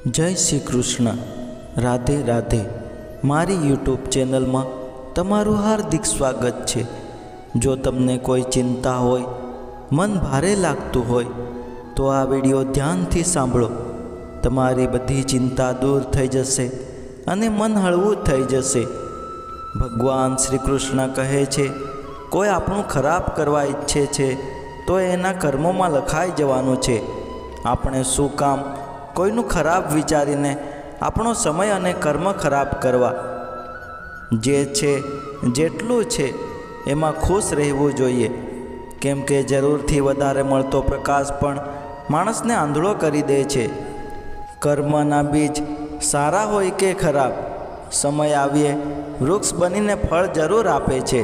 જય શ્રી કૃષ્ણ. રાધે રાધે. મારી યુટ્યુબ ચેનલમાં તમારું હાર્દિક સ્વાગત છે. જો તમને કોઈ ચિંતા હોય, મન ભારે લાગતું હોય તો આ વિડીયો ધ્યાનથી સાંભળો. તમારી બધી ચિંતા દૂર થઈ જશે અને મન હળવું થઈ જશે. ભગવાન શ્રી કૃષ્ણ કહે છે, કોઈ આપણું ખરાબ કરવા ઈચ્છે છે તો એના કર્મોમાં લખાઈ જવાનું છે. આપણે શું કામ કોઈનું ખરાબ વિચારીને આપણો સમય અને કર્મ ખરાબ કરવા. જે છે જેટલું છે એમાં ખુશ રહેવું જોઈએ, કેમ કે જરૂરથી વધારે મળતો પ્રકાશ પણ માણસને આંધળો કરી દે છે. કર્મના બીજ સારા હોય કે ખરાબ, સમય આવીએ વૃક્ષ બનીને ફળ જરૂર આપે છે.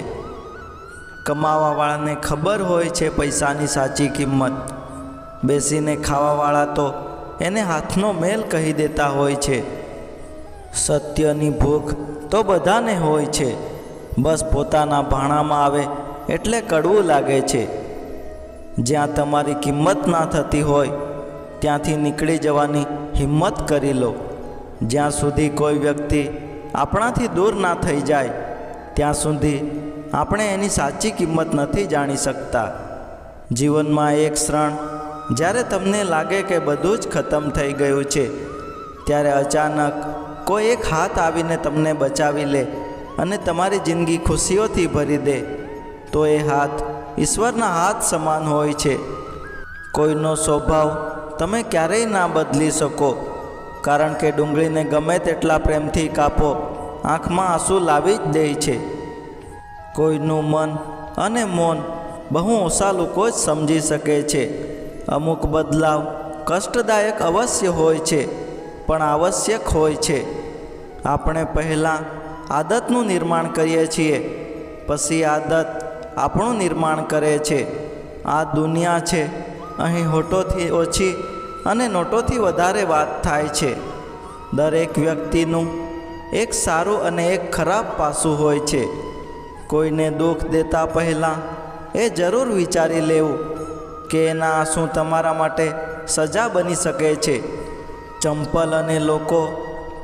કમાવાવાળાને ખબર હોય છે પૈસાની સાચી કિંમત. બેસીને ખાવાવાળા તો એને હાથનો મેલ કહી દેતા હોય છે. સત્યની ભૂખ તો બધાને હોય છે, બસ પોતાના ભાણામાં આવે એટલે કડવું લાગે છે. જ્યાં તમારી કિંમત ના થતી હોય ત્યાંથી નીકળી જવાની હિંમત કરી લો. જ્યાં સુધી કોઈ વ્યક્તિ આપણાથી દૂર ના થઈ જાય ત્યાં સુધી આપણે એની સાચી કિંમત નથી જાણી શકતા. જીવનમાં એક ક્ષણ જ્યારે તમને લાગે કે બધું જ ખતમ થઈ ગયું છે, ત્યારે અચાનક કોઈ એક હાથ આવીને તમને બચાવી લે અને તમારી જિંદગી ખુશીઓથી ભરી દે, તો એ હાથ ઈશ્વરના હાથ સમાન હોય છે. કોઈનો સ્વભાવ તમે ક્યારેય ના બદલી શકો, કારણ કે ડુંગળીને ગમે તેટલા પ્રેમથી કાપો, આંખમાં આંસુ લાવી જ દે છે. કોઈનું મન અને મૌન બહુ ઓછા લોકો જ સમજી શકે છે. અમુક બદલાવ કષ્ટદાયક અવશ્ય હોય છે, પણ આવશ્યક હોય છે. આપણે પહેલાં આદતનું નિર્માણ કરીએ છીએ, પછી આદત આપણું નિર્માણ કરે છે. આ દુનિયા છે, અહીં હોઠોથી ઓછી અને નોટોથી વધારે વાત થાય છે. દરેક વ્યક્તિનું એક સારું અને એક ખરાબ પાસું હોય છે. કોઈને દુઃખ દેતા પહેલાં એ જરૂર વિચારી લેવું કે એના આંસુ તમારા માટે સજા બની શકે છે. ચંપલ અને લોકો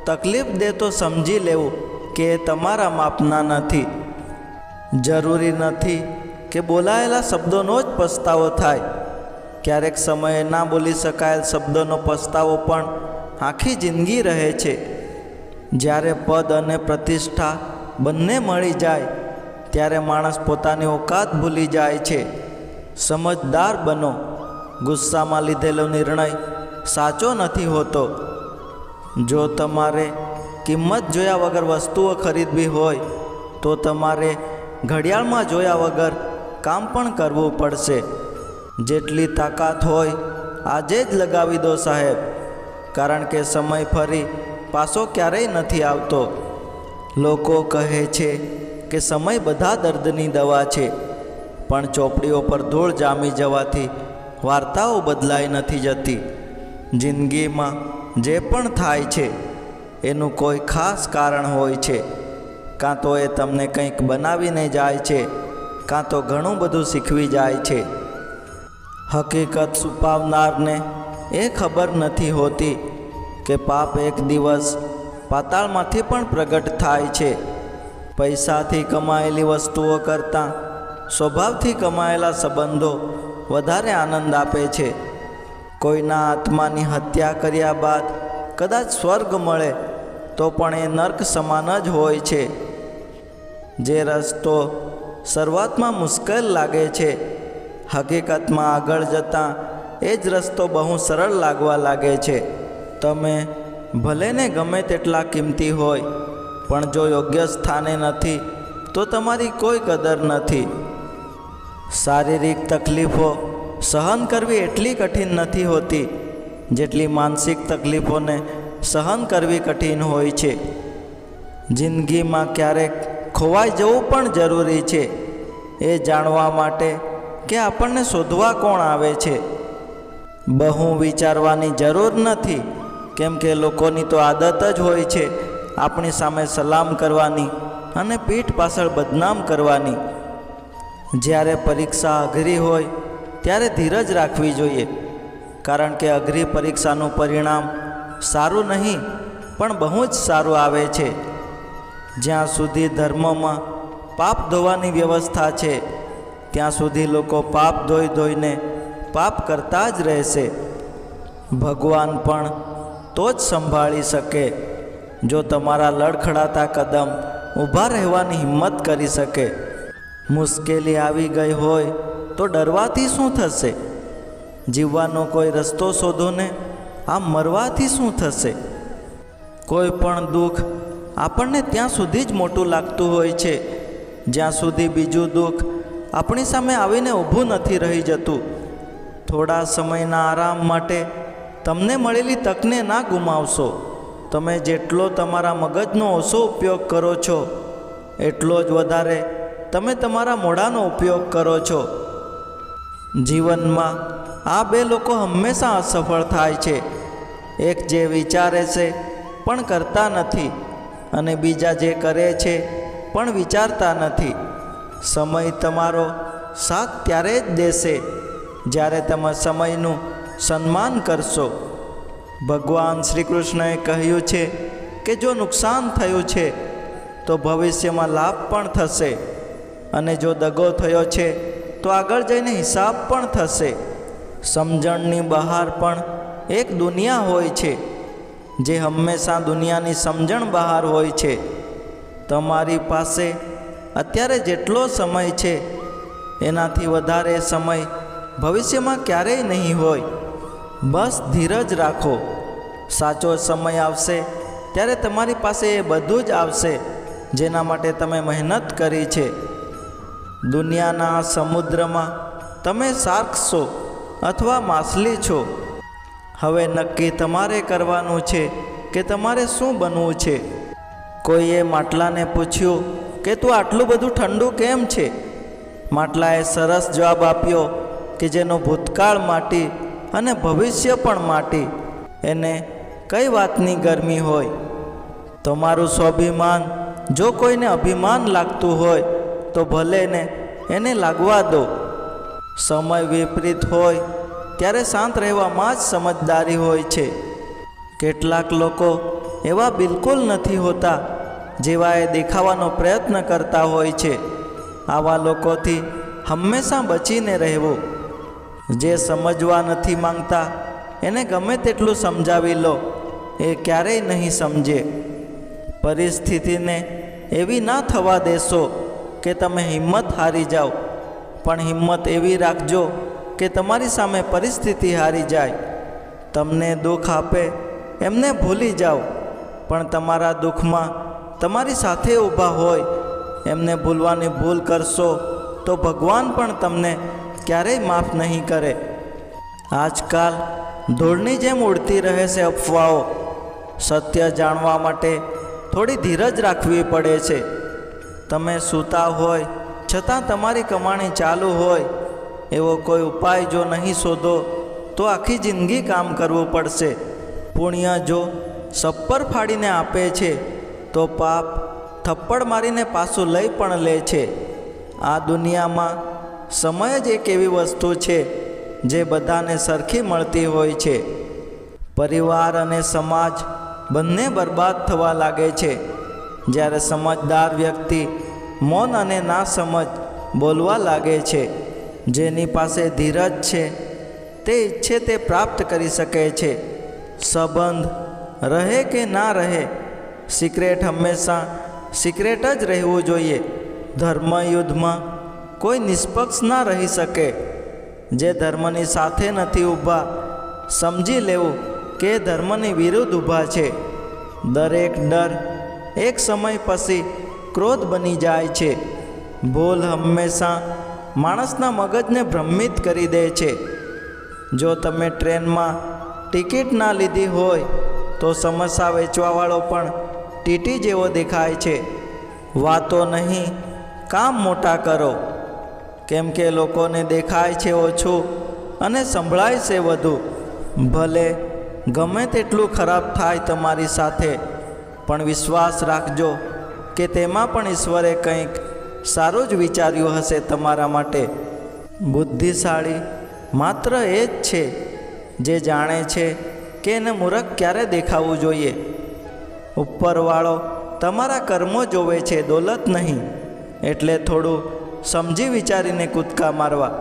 તકલીફ દે તો સમજી લેવું કે એ તમારા માપના નથી. જરૂરી નથી કે બોલાયેલા શબ્દોનો જ પસ્તાવો થાય. ક્યારેક સમયે ના બોલી શકાયેલ શબ્દોનો પસ્તાવો પણ આખી જિંદગી રહે છે. જ્યારે પદ અને પ્રતિષ્ઠા બંને મળી જાય ત્યારે માણસ પોતાની ઓકાત ભૂલી જાય છે. સમજદાર બનો. ગુસ્સામાં લીધેલો નિર્ણય સાચો નથી હોતો. જો તમારે કિંમત જોયા વગર વસ્તુઓ ખરીદવી હોય તો તમારે ઘડિયાળમાં જોયા વગર કામ પણ કરવું પડશે. જેટલી તાકાત હોય આજે જ લગાવી દો સાહેબ, કારણ કે સમય ફરી પાછો ક્યારેય નથી આવતો. લોકો કહે છે કે સમય બધા દર્દની દવા છે, પણ ચોપડીઓ પર ધૂળ જામી જવાથી વાર્તાઓ બદલાઈ નથી જતી. જિંદગીમાં જે પણ થાય છે એનું કોઈ ખાસ કારણ હોય છે. કાં તો એ તમને કંઈક બનાવીને જાય છે, કાં તો ઘણું બધું શીખવી જાય છે. હકીકત છુપાવનારને એ ખબર નથી હોતી કે પાપ એક દિવસ પાતાળમાંથી પણ પ્રગટ થાય છે. પૈસાથી કમાયેલી વસ્તુઓ કરતાં સ્વભાવથી કમાયેલા સંબંધો વધારે આનંદ આપે છે. કોઈના આત્માની હત્યા કર્યા બાદ કદાચ સ્વર્ગ મળે તો પણ એ નર્ક સમાન જ હોય છે. જે રસ્તો શરૂઆતમાં મુશ્કેલ લાગે છે, હકીકતમાં આગળ જતાં એ જ રસ્તો બહુ સરળ લાગવા લાગે છે. તમે ભલે ને ગમે તેટલા કિંમતી હોય, પણ જો યોગ્ય સ્થાને નથી તો તમારી કોઈ કદર નથી. શારીરિક તકલીફો સહન કરવી એટલી કઠિન નથી હોતી જેટલી માનસિક તકલીફોને સહન કરવી કઠિન હોય છે. જિંદગીમાં ક્યારેક ખોવાઈ જવું પણ જરૂરી છે, એ જાણવા માટે કે આપણને શોધવા કોણ આવે છે. બહુ વિચારવાની જરૂર નથી, કેમ કે લોકોની તો આદત જ હોય છે આપણી સામે સલામ કરવાની અને પીઠ પાછળ બદનામ કરવાની. જ્યારે પરીક્ષા અઘરી હોય ત્યારે ધીરજ રાખવી જોઈએ, કારણ કે અઘરી પરીક્ષાનું પરિણામ સારું નહીં પણ બહુ જ સારું આવે છે. જ્યાં સુધી ધર્મમાં પાપ ધોવાની વ્યવસ્થા છે ત્યાં સુધી લોકો પાપ ધોઈ ધોઈને પાપ કરતા જ રહેશે. ભગવાન પણ તો જ સંભાળી શકે જો તમારા લડખડાતા કદમ ઊભા રહેવાની હિંમત કરી શકે. મુશ્કેલી આવી ગઈ હોય તો ડરવાથી શું થશે? જીવવાનો કોઈ રસ્તો શોધો ને. આ મરવાથી શું થશે? કોઈ પણ દુઃખ આપણને ત્યાં સુધી જ મોટું લાગતું હોય છે જ્યાં સુધી બીજું દુઃખ આપણી સામે આવીને ઊભું નથી રહી જતું. થોડા સમયના આરામ માટે તમને મળેલી તકને ના ગુમાવશો. તમે જેટલો તમારા મગજનો ઓછો ઉપયોગ કરો છો એટલો જ વધારે તમે તમારા મોઢાનો ઉપયોગ કરો છો. જીવનમાં આ બે લોકો હંમેશા અસફળ થાય છે. એક જે વિચારે છે પણ કરતા નથી અને બીજા જે કરે છે પણ વિચારતા નથી. સમય તમારો સાથ ત્યારે જ દેશે જ્યારે તમે સમયનું સન્માન કરશો. ભગવાન શ્રી કૃષ્ણએ કહ્યું છે કે જો નુકસાન થયું છે તો ભવિષ્યમાં લાભ પણ થશે અને જો દગો થયો છે તો આગળ જઈને હિસાબ પણ થશે. સમજણની બહાર પણ એક દુનિયા હોય છે જે હંમેશા દુનિયાની સમજણ બહાર હોય છે. તમારી પાસે અત્યારે જેટલો સમય છે એનાથી વધારે સમય ભવિષ્યમાં ક્યારેય નહીં હોય. બસ ધીરજ રાખો. સાચો સમય આવશે ત્યારે તમારી પાસે એ બધું જ આવશે જેના માટે તમે મહેનત કરી છે. દુનિયાના સમુદ્રમાં તમે શાર્ક છો અથવા માછલી છો. હવે નક્કી તમારે કરવાનું છે કે તમારે શું બનવું છે. કોઈએ માટલાને પૂછ્યું કે તું આટલું બધું ઠંડુ કેમ છે? માટલાએ સરસ જવાબ આપ્યો કે જેનો ભૂતકાળ માટી અને ભવિષ્ય પણ માટી, એને કઈ વાતની ગરમી હોય? તમારું સ્વાભિમાન જો કોઈને અભિમાન લાગતું હોય તો ભલે ને એને લાગવા દો. સમય વિપરીત હોય ત્યારે શાંત રહેવામાં જ સમજદારી હોય છે. કેટલાક લોકો એવા બિલકુલ નથી હોતા જેવા એ દેખાવાનો પ્રયત્ન કરતા હોય છે. આવા લોકોથી હંમેશા બચીને રહેવું. જે સમજવા નથી માંગતા એને ગમે તેટલું સમજાવી લો, એ ક્યારેય નહીં સમજે. પરિસ્થિતિને એવી ના થવા દેશો કે તમે હિંમત હારી જાઓ, પણ હિંમત એવી રાખજો કે તમારી સામે પરિસ્થિતિ હારી જાય. તમને દુઃખ આપે એમને ભૂલી જાઓ, પણ તમારા દુઃખમાં તમારી સાથે ઊભા હોય એમને ભૂલવાની ભૂલ કરશો તો ભગવાન પણ તમને ક્યારેય માફ નહીં કરે. આજકાલ ધૂળની જેમ ઉડતી રહે છે અફવાઓ. સત્ય જાણવા માટે થોડી ધીરજ રાખવી પડે છે. તમે સૂતા હોય છતાં તમારી કમાણી ચાલુ હોય એવો કોઈ ઉપાય જો નહીં શોધો તો આખી જિંદગી કામ કરવું પડશે. પુણ્ય જો સપ્પર ફાડીને આપે છે તો પાપ થપ્પડ મારીને પાછું લઈ પણ લે છે. આ દુનિયામાં સમય જ એક એવી વસ્તુ છે જે બધાને સરખી મળતી હોય છે. પરિવાર અને સમાજ બંને બરબાદ થવા લાગે છે જ્યારે સમજદાર વ્યક્તિ મૌન અને ના સમજ બોલવા લાગે છે. જેની પાસે ધીરજ છે તે ઈચ્છે તે પ્રાપ્ત કરી શકે છે. સંબંધ રહે કે ના રહે, સિક્રેટ હંમેશા સિક્રેટ જ રહેવું જોઈએ. ધર્મયુદ્ધમાં કોઈ નિષ્પક્ષ ના રહી શકે. જે ધર્મની સાથે નથી ઊભા સમજી લેવું કે ધર્મની વિરુદ્ધ ઊભા છે. દરેક ડર એક સમય પછી ક્રોધ બની જાય છે. ભૂલ હંમેશા માણસના મગજને ભ્રમિત કરી દે છે. જો તમે ટ્રેનમાં ટિકિટ ના લીધી હોય તો સમોસા વેચવાવાળો પણ ટીટી જેવો દેખાય છે. વાતો નહીં, કામ મોટા કરો, કેમ કે લોકોને દેખાય છે ઓછું અને સંભળાય છે વધુ. ભલે ગમે તેટલું ખરાબ થાય તમારી સાથે, પણ વિશ્વાસ રાખજો કે તેમાં પણ ઈશ્વરે કંઈક સારું જ વિચાર્યું હશે તમારા માટે. બુદ્ધિશાળી માત્ર એ જ છે જે જાણે છે કે એને મૂર્ખ ક્યારે દેખાવું જોઈએ. ઉપરવાળો તમારા કર્મો જોવે છે, દોલત નહીં. એટલે થોડું સમજી વિચારીને કૂદકા મારવા.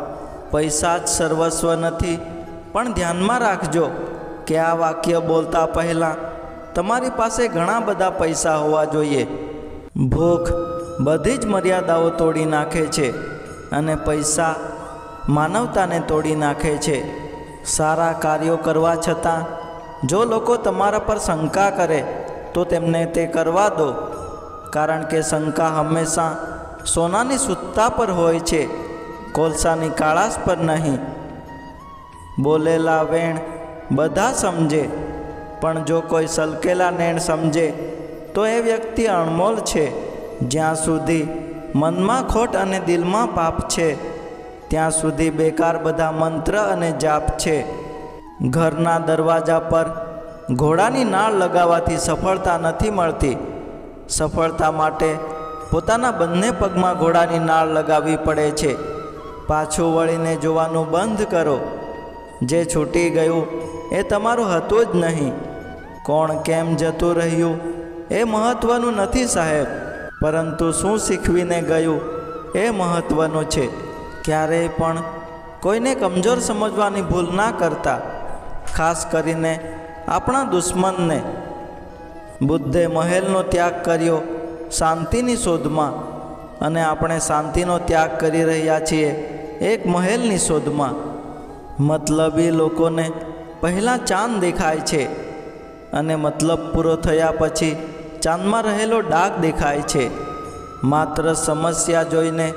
પૈસા જ સર્વસ્વ નથી, પણ ધ્યાનમાં રાખજો કે આ વાક્ય બોલતા પહેલાં તમારી પાસે ઘણા બધા પૈસા હોવા જોઈએ. ભૂખ બધી જ મર્યાદાઓ તોડી નાખે છે અને પૈસા માનવતાને તોડી નાખે છે. સારા કાર્યો કરવા છતાં જો લોકો તમારા પર શંકા કરે તો તેમને તે કરવા દો, કારણ કે શંકા હંમેશા સોનાની સૂતા પર હોય છે, કોલસાની કાળાશ પર નહીં. બોલેલા વેણ બધા સમજે, પણ જો કોઈ સલકેલા નેણ સમજે તો એ વ્યક્તિ અણમોલ છે. જ્યાં સુધી મનમાં ખોટ અને દિલમાં પાપ છે ત્યાં સુધી બેકાર બધા મંત્ર અને જાપ છે. ઘરના દરવાજા પર ઘોડાની નાળ લગાવવાથી સફળતા નથી મળતી. સફળતા માટે પોતાના બંને પગમાં ઘોડાની નાળ લગાવવી પડે છે. પાછું વળીને જોવાનું બંધ કરો. જે છૂટી ગયું એ તમારું હતું જ નહીં. કોણ કેમ જતું રહ્યું એ મહત્ત્વનું નથી સાહેબ, પરંતુ શું શીખવીને ગયું એ મહત્ત્વનું છે. ક્યારેય પણ કોઈને કમજોર સમજવાની ભૂલ ના કરતા, ખાસ કરીને આપણા દુશ્મનને. બુદ્ધે મહેલનો ત્યાગ કર્યો શાંતિની શોધમાં, અને આપણે શાંતિનો ત્યાગ કરી રહ્યા છીએ એક મહેલની શોધમાં. મતલબી લોકોને પહેલાં ચાંદ દેખાય છે અને મતલબ પૂરો થયા પછી ચાંદમાં રહેલો ડાઘ દેખાય છે. માત્ર સમસ્યા જોઈને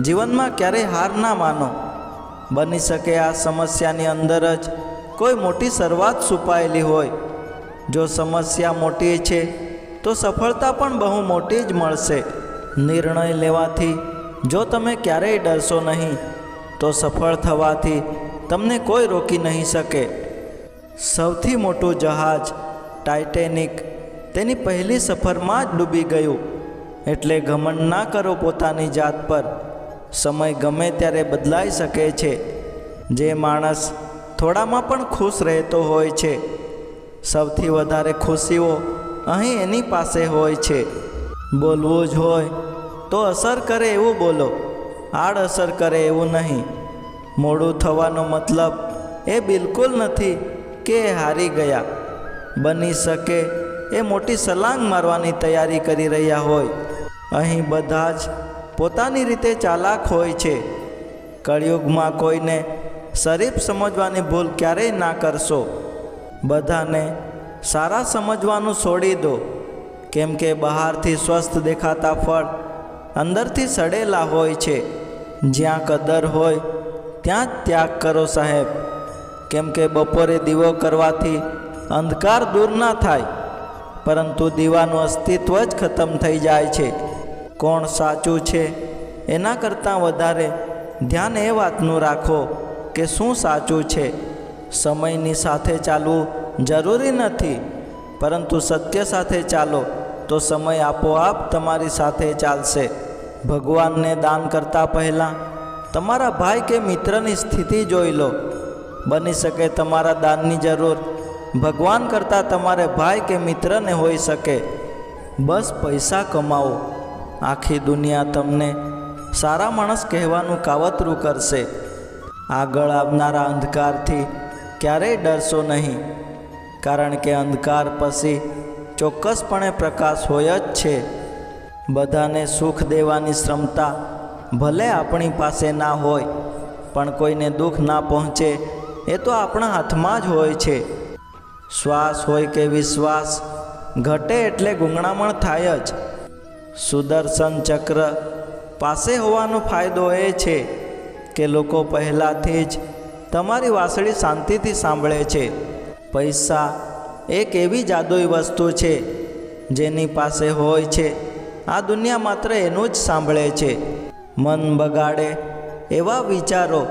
જીવનમાં ક્યારેય હાર ના માનો. બની શકે આ સમસ્યાની અંદર જ કોઈ મોટી શરૂઆત છુપાયેલી હોય. જો સમસ્યા મોટી છે તો સફળતા પણ બહુ મોટી જ મળશે. નિર્ણય લેવાથી જો તમે ક્યારેય ડરશો નહીં તો સફળ થવાથી તમને કોઈ રોકી નહીં શકે. સૌથી મોટું જહાજ ટાઇટેનિક તેની પહેલી સફરમાં જ ડૂબી ગયું. એટલે ઘમંડ ના કરો પોતાની જાત પર. સમય ગમે ત્યારે બદલાઈ શકે છે. જે માણસ થોડામાં પણ ખુશ રહેતો હોય છે, સૌથી વધારે ખુશીઓ અહીં એની પાસે હોય છે. બોલવું જ હોય તો અસર કરે એવું બોલો, આડઅસર કરે એવું નહીં. મોડું થવાનો મતલબ એ બિલકુલ નથી કે એ હારી ગયા. બની શકે એ મોટી છલાંગ મારવાની તૈયારી કરી રહ્યા હોય. અહીં બધા જ પોતાની રીતે ચાલાક હોય છે. કળિયુગમાં કોઈને શરીફ સમજવાની ભૂલ ક્યારેય ના કરશો. બધાને સારા સમજવાનું છોડી દો, કેમ કે બહારથી સ્વસ્થ દેખાતા ફળ અંદરથી સડેલા હોય છે. જ્યાં કદર હોય ત્યાં જ ત્યાગ કરો સાહેબ, કેમ કે બપોરે દીવો કરવાથી અંધકાર દૂર ના થાય, પરંતુ દીવાનું અસ્તિત્વ જ ખતમ થઈ જાય છે. કોણ સાચું છે એના કરતાં વધારે ધ્યાન એ વાતનું રાખો કે શું સાચું છે. સમયની સાથે ચાલવું જરૂરી નથી, પરંતુ સત્ય સાથે ચાલો તો સમય આપોઆપ તમારી સાથે ચાલશે. ભગવાનને દાન કરતાં પહેલાં તમારા ભાઈ કે મિત્રની સ્થિતિ જોઈ લો. બની શકે તમારા દાનની જરૂર ભગવાન કરતાં તમારે ભાઈ કે મિત્રને હોઈ શકે. બસ પૈસા કમાવો, આખી દુનિયા તમને સારા માણસ કહેવાનું કાવતરું કરશે. આગળ આવનારા અંધકારથી ક્યારેય ડરશો નહીં, કારણ કે અંધકાર પછી ચોક્કસપણે પ્રકાશ હોય જ છે. બધાને સુખ દેવાની ક્ષમતા ભલે આપણી પાસે ના હોય, પણ કોઈને દુઃખ ના પહોંચે એ તો આપણા હાથમાં જ હોય છે. શ્વાસ હોય કે વિશ્વાસ ઘટે એટલે ગુંગણામણ થાય જ. સુદર્શન ચક્ર પાસે હોવાનો ફાયદો એ છે કે લોકો પહેલાંથી જ તમારી વાંસળી શાંતિથી સાંભળે છે. પૈસા એક એવી જાદુઈ વસ્તુ છે જેની પાસે હોય છે આ દુનિયા માત્ર એનું જ સાંભળે છે. મન બગાડે એવા વિચારો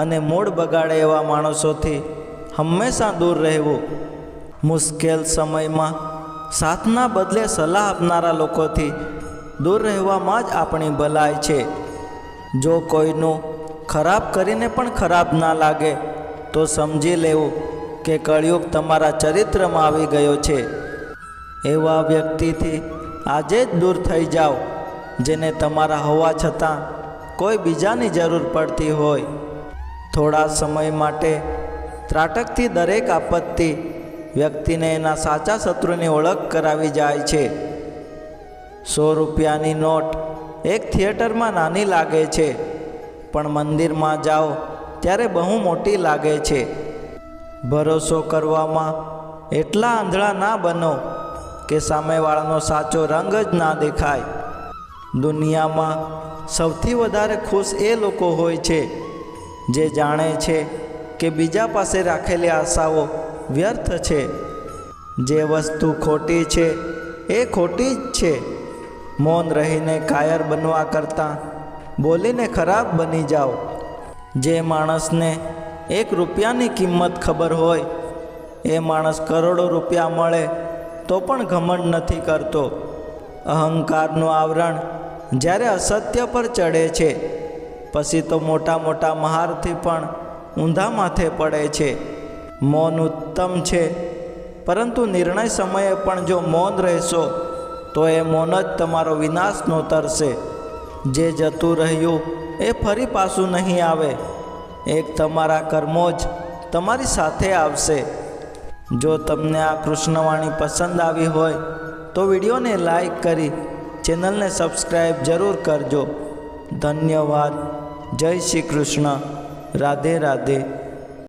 અને મૂડ બગાડે એવા માણસોથી હંમેશા દૂર રહેવું. મુશ્કેલ સમયમાં સાથના બદલે સલાહ આપનારા લોકોથી દૂર રહેવામાં જ આપણી ભલાઈ છે. જો કોઈનું ખરાબ કરીને પણ ખરાબ ના લાગે તો સમજી લેવું કે કળિયુગ તમારા ચરિત્રમાં આવી ગયો છે. એવા વ્યક્તિથી આજે જ દૂર થઈ જાઓ જેને તમારા હોવા છતાં કોઈ બીજાની જરૂર પડતી હોય. થોડા સમય માટે ત્રાટકથી દરેક આપત્તિ વ્યક્તિને એના સાચા શત્રુની ઓળખ કરાવી જાય છે. 100 રૂપિયાની નોટ એક થિયેટરમાં નાની લાગે છે, પણ મંદિરમાં જાઓ ત્યારે બહુ મોટી લાગે છે. ભરોસો કરવામાં એટલા આંધળા ના બનો કે સામેવાળાનો સાચો રંગ જ ના દેખાય. દુનિયામાં સૌથી વધારે ખુશ એ લોકો હોય છે જે જાણે છે કે બીજા પાસે રાખેલી આશાઓ વ્યર્થ છે. જે વસ્તુ ખોટી છે એ ખોટી જ છે. મૌન રહીને કાયર બનવા કરતાં બોલીને ખરાબ બની જાઓ. જે માણસને 1 રૂપિયાની કિંમત ખબર હોય એ માણસ કરોડો રૂપિયા મળે તો પણ ઘમંડ નથી કરતો. અહંકારનું આવરણ જ્યારે અસત્ય પર ચડે છે પછી તો મોટા મોટા મહારથી પણ ઊંધા માથે પડે છે. મૌન ઉત્તમ છે, પરંતુ નિર્ણય સમયે પણ જો મૌન રહેશો તો એ મૌન જ તમારો વિનાશ નોતરશે. જે જતું રહ્યું એ ફરી પાછું નહીં આવે. એક તમારા કર્મો જ તમારી સાથે આવશે. જો તમને આ કૃષ્ણવાણી પસંદ આવી હોય તો વિડીયોને લાઈક કરી ચેનલને સબસ્ક્રાઈબ જરૂર કરજો. ધન્યવાદ. જય શ્રી કૃષ્ણ. રાધે રાધે.